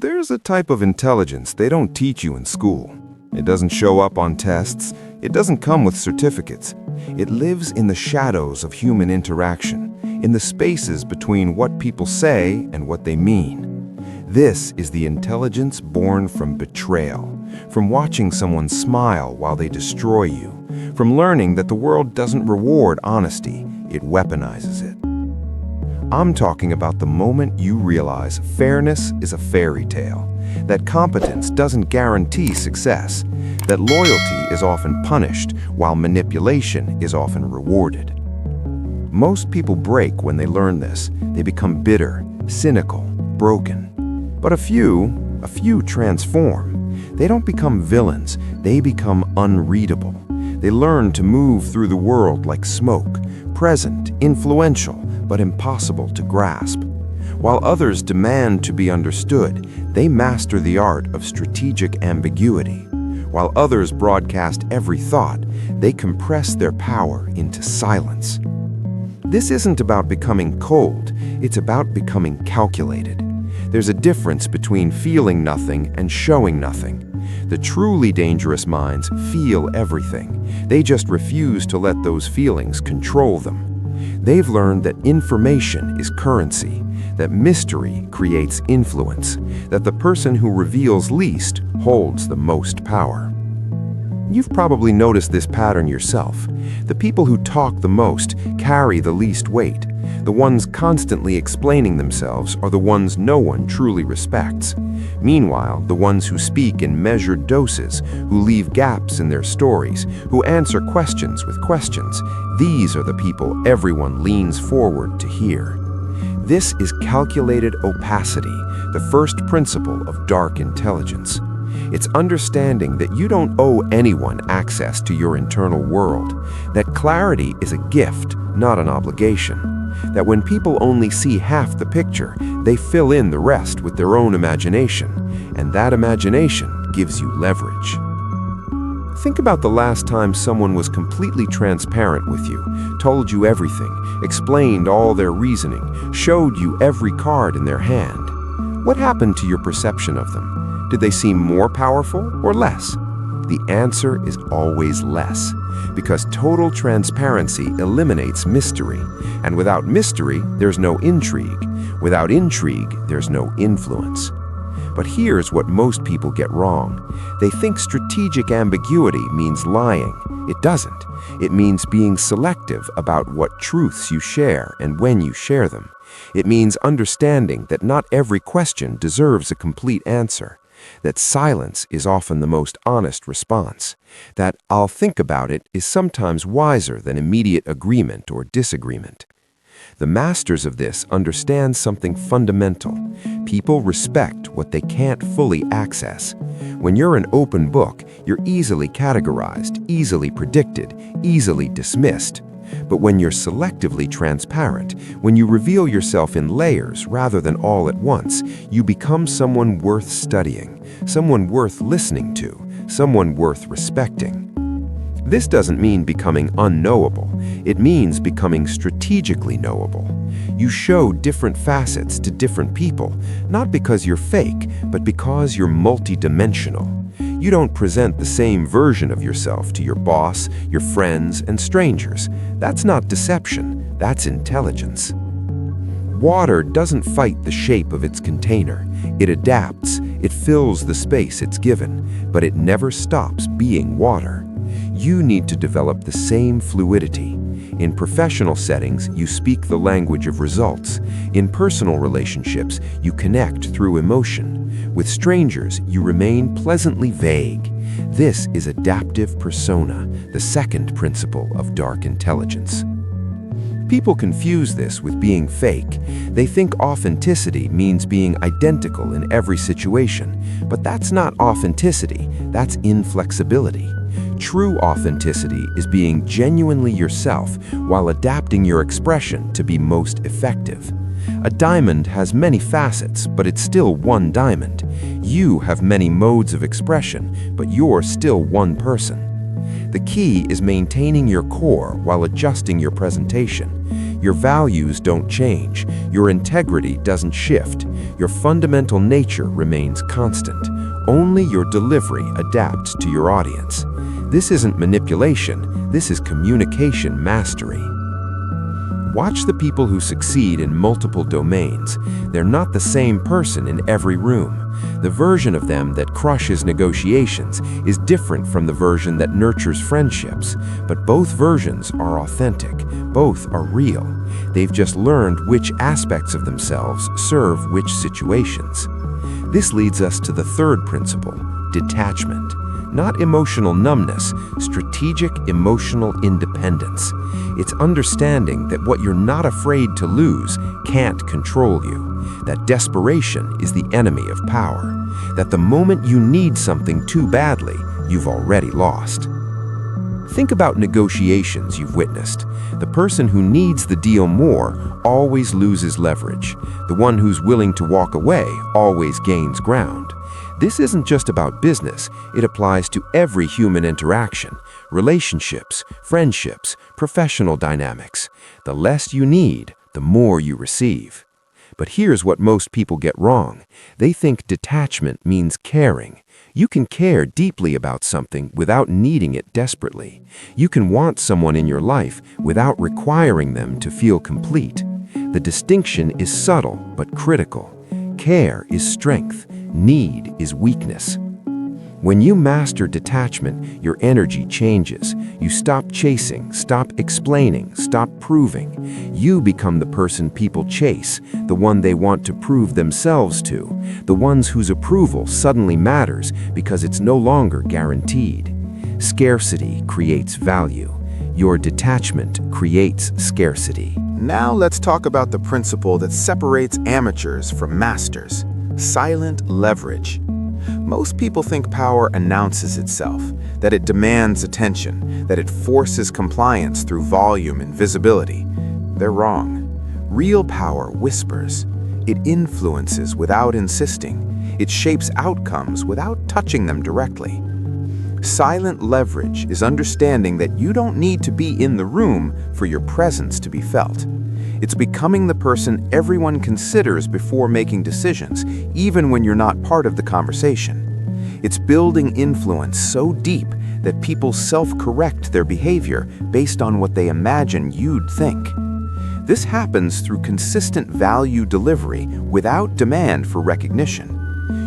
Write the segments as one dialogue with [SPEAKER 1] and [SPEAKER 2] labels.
[SPEAKER 1] There's a type of intelligence they don't teach you in school. It doesn't show up on tests. It doesn't come with certificates. It lives in the shadows of human interaction, in the spaces between what people say and what they mean. This is the intelligence born from betrayal, from watching someone smile while they destroy you, from learning that the world doesn't reward honesty, it weaponizes it. I'm talking about the moment you realize fairness is a fairy tale, that competence doesn't guarantee success, that loyalty is often punished while manipulation is often rewarded. Most people break when they learn this. They become bitter, cynical, broken. But a few transform. They don't become villains, they become unreadable. They learn to move through the world like smoke, present, influential, but impossible to grasp. While others demand to be understood, they master the art of strategic ambiguity. While others broadcast every thought, they compress their power into silence. This isn't about becoming cold, it's about becoming calculated. There's a difference between feeling nothing and showing nothing. The truly dangerous minds feel everything. They just refuse to let those feelings control them. They've learned that information is currency, that mystery creates influence, that the person who reveals least holds the most power. You've probably noticed this pattern yourself. The people who talk the most carry the least weight. The ones constantly explaining themselves are the ones no one truly respects. Meanwhile, the ones who speak in measured doses, who leave gaps in their stories, who answer questions with questions, these are the people everyone leans forward to hear. This is calculated opacity, the first principle of dark intelligence. It's understanding that you don't owe anyone access to your internal world, that clarity is a gift, not an obligation, that when people only see half the picture, they fill in the rest with their own imagination, and that imagination gives you leverage. Think about the last time someone was completely transparent with you, told you everything, explained all their reasoning, showed you every card in their hand. What happened to your perception of them? Did they seem more powerful or less? The answer is always less, because total transparency eliminates mystery, and without mystery, there's no intrigue. Without intrigue, there's no influence. But here's what most people get wrong. They think strategic ambiguity means lying. It doesn't. It means being selective about what truths you share and when you share them. It means understanding that not every question deserves a complete answer, that silence is often the most honest response, that "I'll think about it" is sometimes wiser than immediate agreement or disagreement. The masters of this understand something fundamental. People respect what they can't fully access. When you're an open book, you're easily categorized, easily predicted, easily dismissed. But when you're selectively transparent, when you reveal yourself in layers rather than all at once, you become someone worth studying, someone worth listening to, someone worth respecting. This doesn't mean becoming unknowable. It means becoming strategically knowable. You show different facets to different people, not because you're fake, but because you're multidimensional. You don't present the same version of yourself to your boss, your friends, and strangers. That's not deception, that's intelligence. Water doesn't fight the shape of its container. It adapts, it fills the space it's given, but it never stops being water. You need to develop the same fluidity. In professional settings, you speak the language of results. In personal relationships, you connect through emotion. With strangers, you remain pleasantly vague. This is adaptive persona, the second principle of dark intelligence. People confuse this with being fake. They think authenticity means being identical in every situation, but that's not authenticity, that's inflexibility. True authenticity is being genuinely yourself while adapting your expression to be most effective. A diamond has many facets, but it's still one diamond. You have many modes of expression, but you're still one person. The key is maintaining your core while adjusting your presentation. Your values don't change, your integrity doesn't shift, your fundamental nature remains constant. Only your delivery adapts to your audience. This isn't manipulation, this is communication mastery. Watch the people who succeed in multiple domains. They're not the same person in every room. The version of them that crushes negotiations is different from the version that nurtures friendships, but both versions are authentic, both are real. They've just learned which aspects of themselves serve which situations. This leads us to the third principle, detachment. Not emotional numbness, strategic emotional independence. It's understanding that what you're not afraid to lose can't control you, that desperation is the enemy of power, that the moment you need something too badly, you've already lost. Think about negotiations you've witnessed. The person who needs the deal more always loses leverage. The one who's willing to walk away always gains ground. This isn't just about business, it applies to every human interaction, relationships, friendships, professional dynamics. The less you need, the more you receive. But here's what most people get wrong. They think detachment means caring. You can care deeply about something without needing it desperately. You can want someone in your life without requiring them to feel complete. The distinction is subtle but critical. Care is strength. Need is weakness. When you master detachment, your energy changes. You stop chasing, stop explaining, stop proving. You become the person people chase, the one they want to prove themselves to, the ones whose approval suddenly matters because it's no longer guaranteed. Scarcity creates value. Your detachment creates scarcity.
[SPEAKER 2] Now let's talk about the principle that separates amateurs from masters. Silent leverage. Most people think power announces itself, that it demands attention, that it forces compliance through volume and visibility. They're wrong. Real power whispers. It influences without insisting. It shapes outcomes without touching them directly. Silent leverage is understanding that you don't need to be in the room for your presence to be felt. It's becoming the person everyone considers before making decisions, even when you're not part of the conversation. It's building influence so deep that people self-correct their behavior based on what they imagine you'd think. This happens through consistent value delivery without demand for recognition.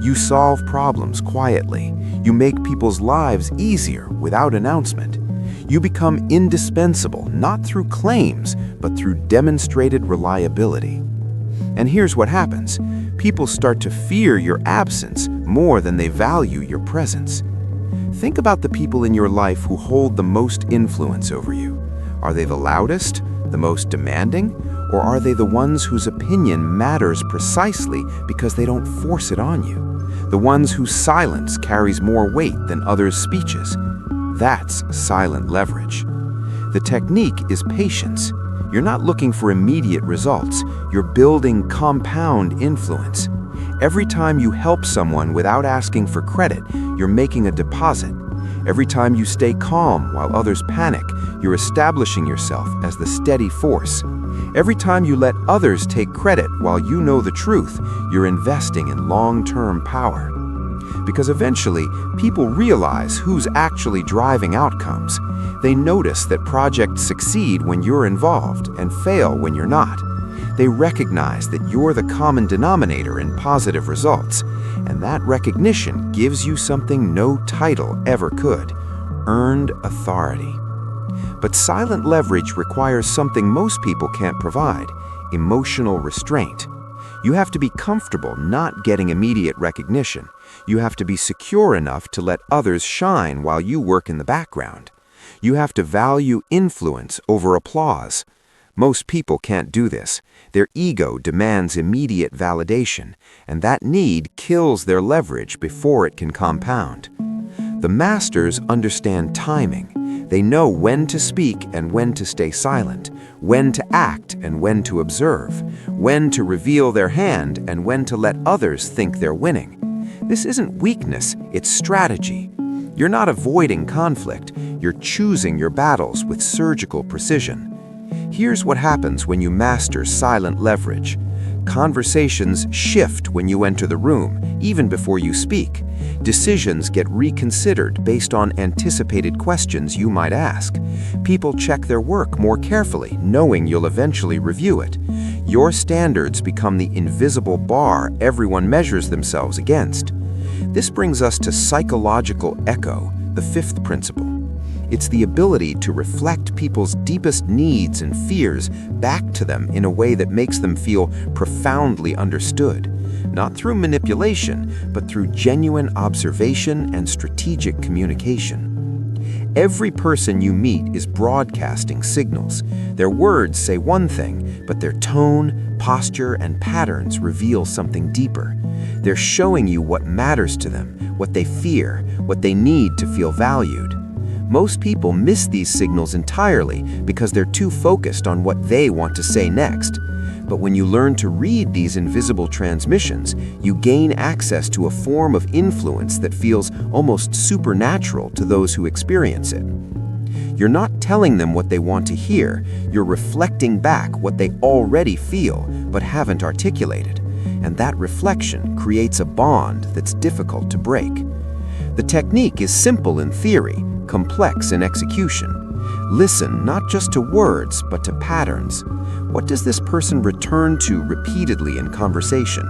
[SPEAKER 2] You solve problems quietly. You make people's lives easier without announcement. You become indispensable, not through claims, but through demonstrated reliability. And here's what happens. People start to fear your absence more than they value your presence. Think about the people in your life who hold the most influence over you. Are they the loudest, the most demanding, or are they the ones whose opinion matters precisely because they don't force it on you? The ones whose silence carries more weight than others' speeches. That's silent leverage. The technique is patience. You're not looking for immediate results. You're building compound influence. Every time you help someone without asking for credit, you're making a deposit. Every time you stay calm while others panic, you're establishing yourself as the steady force. Every time you let others take credit while you know the truth, you're investing in long-term power. Because eventually, people realize who's actually driving outcomes. They notice that projects succeed when you're involved and fail when you're not. They recognize that you're the common denominator in positive results, and that recognition gives you something no title ever could: earned authority. But silent leverage requires something most people can't provide: emotional restraint. You have to be comfortable not getting immediate recognition. You have to be secure enough to let others shine while you work in the background. You have to value influence over applause. Most people can't do this. Their ego demands immediate validation, and that need kills their leverage before it can compound. The masters understand timing. They know when to speak and when to stay silent, when to act and when to observe, when to reveal their hand and when to let others think they're winning. This isn't weakness, it's strategy. You're not avoiding conflict,
[SPEAKER 1] You're choosing your battles with surgical precision. Here's what happens when you master silent leverage. Conversations shift when you enter the room, even before you speak. Decisions get reconsidered based on anticipated questions you might ask. People check their work more carefully, knowing you'll eventually review it. Your standards become the invisible bar everyone measures themselves against. This brings us to psychological echo, the fifth principle. It's the ability to reflect people's deepest needs and fears back to them in a way that makes them feel profoundly understood. Not through manipulation, but through genuine observation and strategic communication. Every person you meet is broadcasting signals. Their words say one thing, but their tone, posture, and patterns reveal something deeper. They're showing you what matters to them, what they fear, what they need to feel valued. Most people miss these signals entirely because they're too focused on what they want to say next. But when you learn to read these invisible transmissions, you gain access to a form of influence that feels almost supernatural to those who experience it. You're not telling them what they want to hear, you're reflecting back what they already feel but haven't articulated. And that reflection creates a bond that's difficult to break. The technique is simple in theory, complex in execution. Listen not just to words, but to patterns. What does this person return to repeatedly in conversation?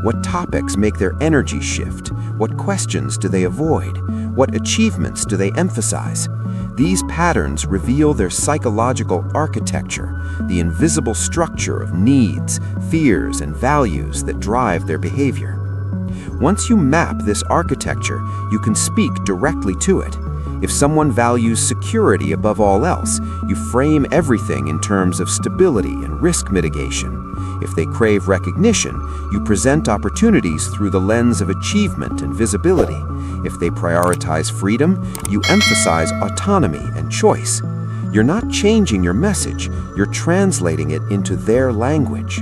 [SPEAKER 1] What topics make their energy shift? What questions do they avoid? What achievements do they emphasize? These patterns reveal their psychological architecture, the invisible structure of needs, fears, and values that drive their behavior. Once you map this architecture, you can speak directly to it. If someone values security above all else, you frame everything in terms of stability and risk mitigation. If they crave recognition, you present opportunities through the lens of achievement and visibility. If they prioritize freedom, you emphasize autonomy and choice. You're not changing your message, you're translating it into their language.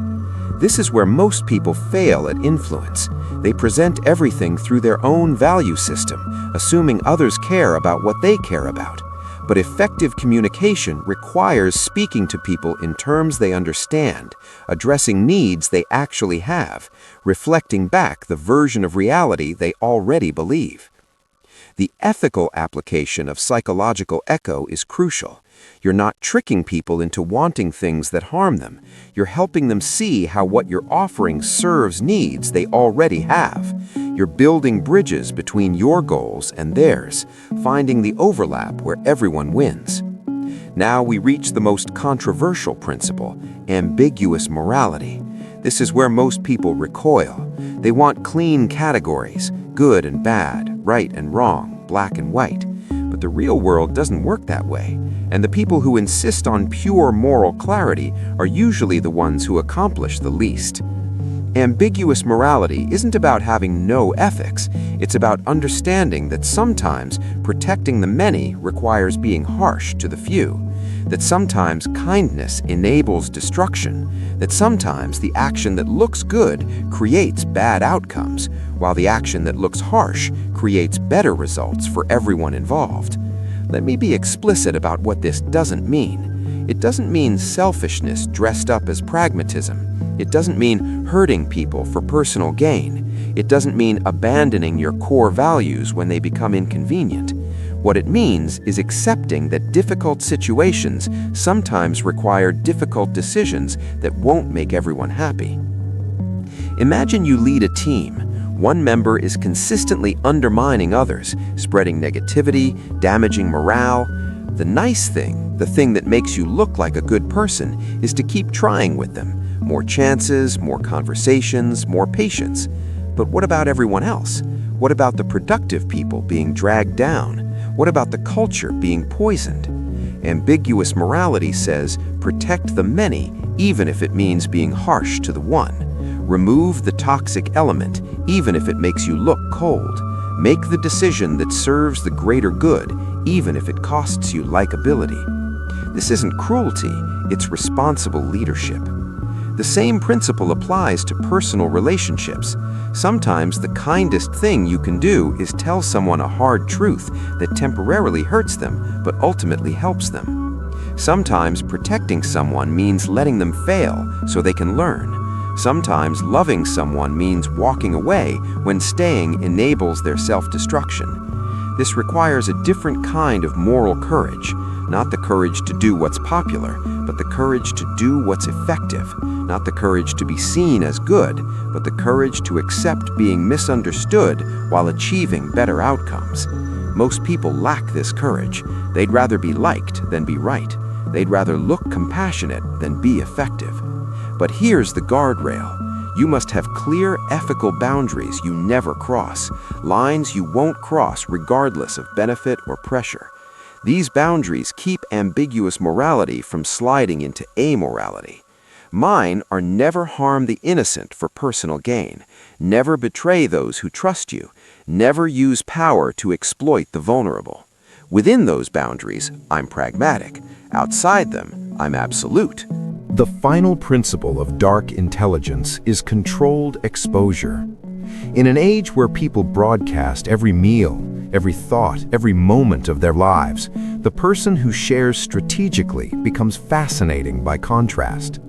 [SPEAKER 1] This is where most people fail at influence. They present everything through their own value system, assuming others care about what they care about. But effective communication requires speaking to people in terms they understand, addressing needs they actually have, reflecting back the version of reality they already believe. The ethical application of psychological echo is crucial. You're not tricking people into wanting things that harm them. You're helping them see how what you're offering serves needs they already have. You're building bridges between your goals and theirs, finding the overlap where everyone wins. Now we reach the most controversial principle, ambiguous morality. This is where most people recoil. They want clean categories, good and bad, right and wrong, black and white. But the real world doesn't work that way, and the people who insist on pure moral clarity are usually the ones who accomplish the least. Ambiguous morality isn't about having no ethics, it's about understanding that sometimes protecting the many requires being harsh to the few, that sometimes kindness enables destruction, that sometimes the action that looks good creates bad outcomes, while the action that looks harsh creates better results for everyone involved. Let me be explicit about what this doesn't mean. It doesn't mean selfishness dressed up as pragmatism. It doesn't mean hurting people for personal gain. It doesn't mean abandoning your core values when they become inconvenient. What it means is accepting that difficult situations sometimes require difficult decisions that won't make everyone happy. Imagine you lead a team. One member is consistently undermining others, spreading negativity, damaging morale. The nice thing, the thing that makes you look like a good person, is to keep trying with them. More chances, more conversations, more patience. But what about everyone else? What about the productive people being dragged down? What about the culture being poisoned? Ambiguous morality says, protect the many, even if it means being harsh to the one. Remove the toxic element, even if it makes you look cold. Make the decision that serves the greater good, even if it costs you likability. This isn't cruelty, it's responsible leadership. The same principle applies to personal relationships. Sometimes the kindest thing you can do is tell someone a hard truth that temporarily hurts them, but ultimately helps them. Sometimes protecting someone means letting them fail so they can learn. Sometimes loving someone means walking away when staying enables their self-destruction. This requires a different kind of moral courage, not the courage to do what's popular, but the courage to do what's effective, not the courage to be seen as good, but the courage to accept being misunderstood while achieving better outcomes. Most people lack this courage. They'd rather be liked than be right. They'd rather look compassionate than be effective. But here's the guardrail. You must have clear ethical boundaries you never cross, lines you won't cross regardless of benefit or pressure. These boundaries keep ambiguous morality from sliding into amorality. Mine are never harm the innocent for personal gain, never betray those who trust you, never use power to exploit the vulnerable. Within those boundaries, I'm pragmatic. Outside them, I'm absolute.
[SPEAKER 2] The final principle of dark intelligence is controlled exposure. In an age where people broadcast every meal, every thought, every moment of their lives, the person who shares strategically becomes fascinating by contrast.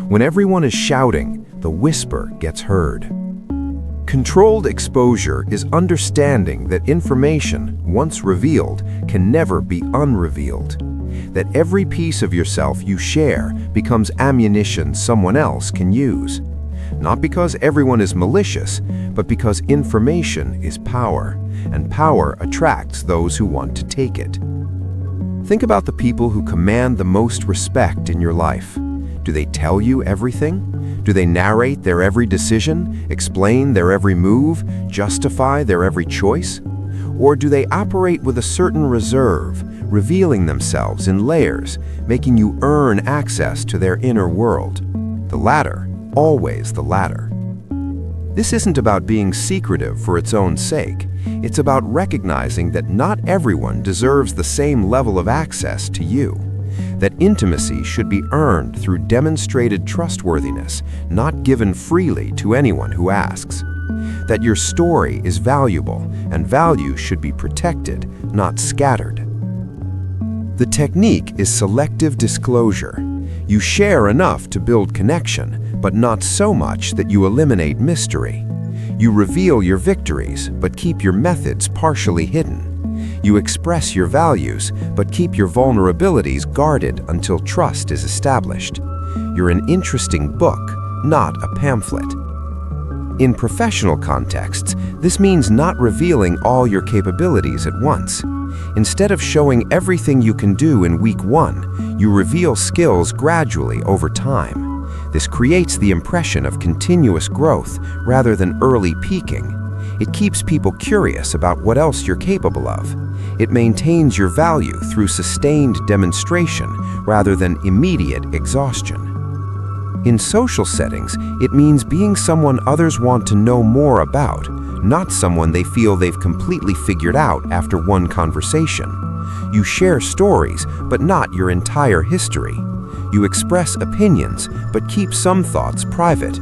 [SPEAKER 2] When everyone is shouting, the whisper gets heard. Controlled exposure is understanding that information, once revealed, can never be unrevealed. That every piece of yourself you share becomes ammunition someone else can use. Not because everyone is malicious, but because information is power, and power attracts those who want to take it. Think about the people who command the most respect in your life. Do they tell you everything? Do they narrate their every decision, explain their every move, justify their every choice? Or do they operate with a certain reserve, revealing themselves in layers, making you earn access to their inner world? The latter, always the latter. This isn't about being secretive for its own sake. It's about recognizing that not everyone deserves the same level of access to you. That intimacy should be earned through demonstrated trustworthiness, not given freely to anyone who asks. That your story is valuable, and value should be protected, not scattered. The technique is selective disclosure. You share enough to build connection, but not so much that you eliminate mystery. You reveal your victories, but keep your methods partially hidden. You express your values, but keep your vulnerabilities guarded until trust is established. You're an interesting book, not a pamphlet. In professional contexts, this means not revealing all your capabilities at once. Instead of showing everything you can do in week 1, you reveal skills gradually over time. This creates the impression of continuous growth rather than early peaking. It keeps people curious about what else you're capable of. It maintains your value through sustained demonstration rather than immediate exhaustion. In social settings, it means being someone others want to know more about, not someone they feel they've completely figured out after one conversation. You share stories, but not your entire history. You express opinions, but keep some thoughts private.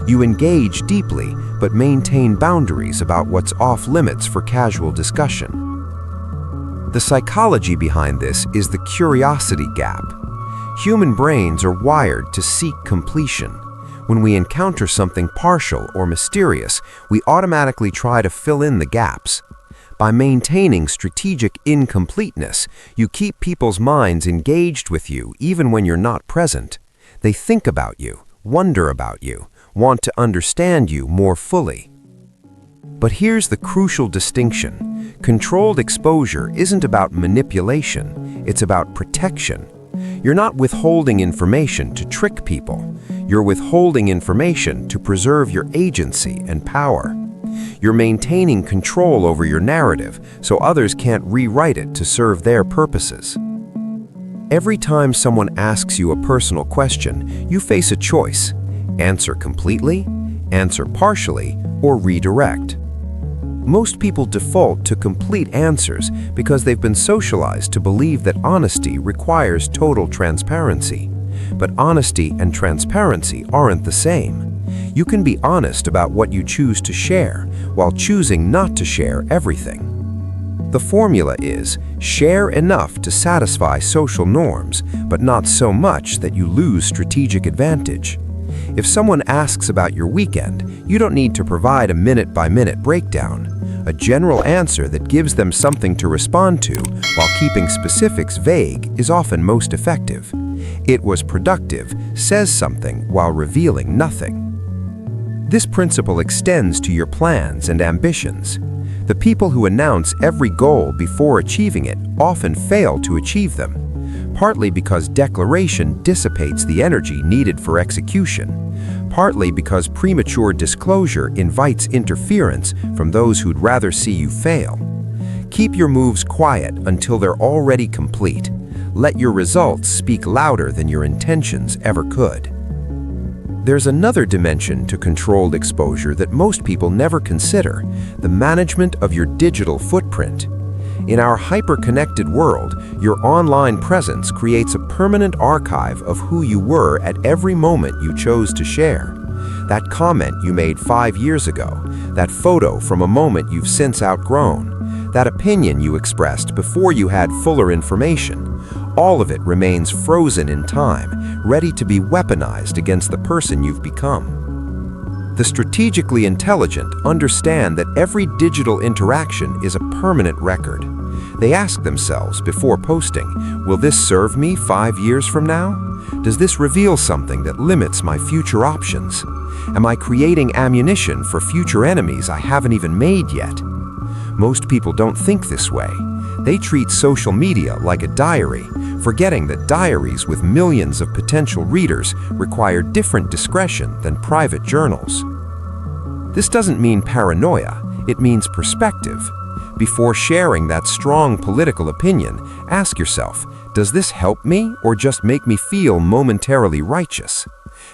[SPEAKER 2] You engage deeply, but maintain boundaries about what's off limits for casual discussion. The psychology behind this is the curiosity gap. Human brains are wired to seek completion. When we encounter something partial or mysterious, we automatically try to fill in the gaps. By maintaining strategic incompleteness, you keep people's minds engaged with you even when you're not present. They think about you, wonder about you, want to understand you more fully. But here's the crucial distinction. Controlled exposure isn't about manipulation, it's about protection. You're not withholding information to trick people. You're withholding information to preserve your agency and power. You're maintaining control over your narrative so others can't rewrite it to serve their purposes. Every time someone asks you a personal question, you face a choice. Answer completely, answer partially, or redirect. Most people default to complete answers because they've been socialized to believe that honesty requires total transparency.
[SPEAKER 3] But honesty and transparency aren't the same. You can be honest about what you choose to share, while choosing not to share everything. The formula is, share enough to satisfy social norms, but not so much that you lose strategic advantage. If someone asks about your weekend, you don't need to provide a minute-by-minute breakdown. A general answer that gives them something to respond to while keeping specifics vague is often most effective. "It was productive" says something while revealing nothing. This principle extends to your plans and ambitions. The people who announce every goal before achieving it often fail to achieve them, partly because declaration dissipates the energy needed for execution, partly because premature disclosure invites interference from those who'd rather see you fail. Keep your moves quiet until they're already complete. Let your results speak louder than your intentions ever could. There's another dimension to controlled exposure that most people never consider: the management of your digital footprint. In our hyper-connected world, your online presence creates a permanent archive of who you were at every moment you chose to share. That comment you made 5 years ago, that photo from a moment you've since outgrown, that opinion you expressed before you had fuller information, all of it remains frozen in time, ready to be weaponized against the person you've become. The strategically intelligent understand that every digital interaction is a permanent record. They ask themselves before posting, will this serve me 5 years from now? Does this reveal something that limits my future options? Am I creating ammunition for future enemies I haven't even made yet? Most people don't think this way. They treat social media like a diary, forgetting that diaries with millions of potential readers require different discretion than private journals. This doesn't mean paranoia, it means perspective. Before sharing that strong political opinion, ask yourself, does this help me or just make me feel momentarily righteous?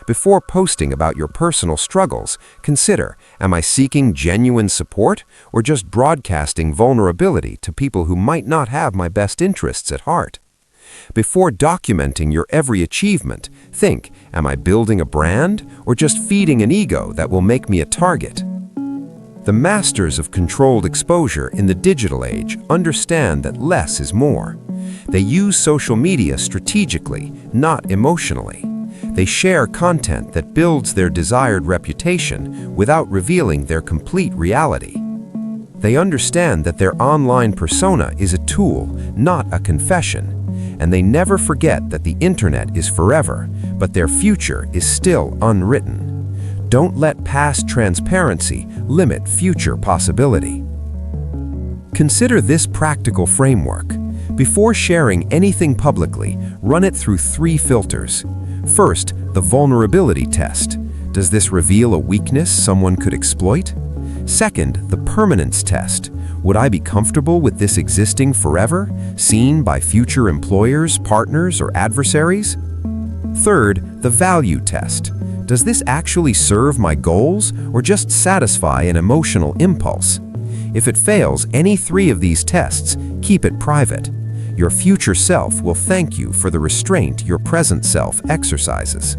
[SPEAKER 3] Before posting about your personal struggles, consider, am I seeking genuine support or just broadcasting vulnerability to people who might not have my best interests at heart? Before documenting your every achievement, think, am I building a brand or just feeding an ego that will make me a target? The masters of controlled exposure in the digital age understand that less is more. They use social media strategically, not emotionally. They share content that builds their desired reputation without revealing their complete reality. They understand that their online persona is a tool, not a confession, and they never forget that the internet is forever, but their future is still unwritten. Don't let past transparency limit future possibility. Consider this practical framework. Before sharing anything publicly, run it through 3 filters. First, the vulnerability test. Does this reveal a weakness someone could exploit? Second, the permanence test. Would I be comfortable with this existing forever, seen by future employers, partners, or adversaries? Third, the value test. Does this actually serve my goals or just satisfy an emotional impulse? If it fails any 3 of these tests, keep it private. Your future self will thank you for the restraint your present self exercises.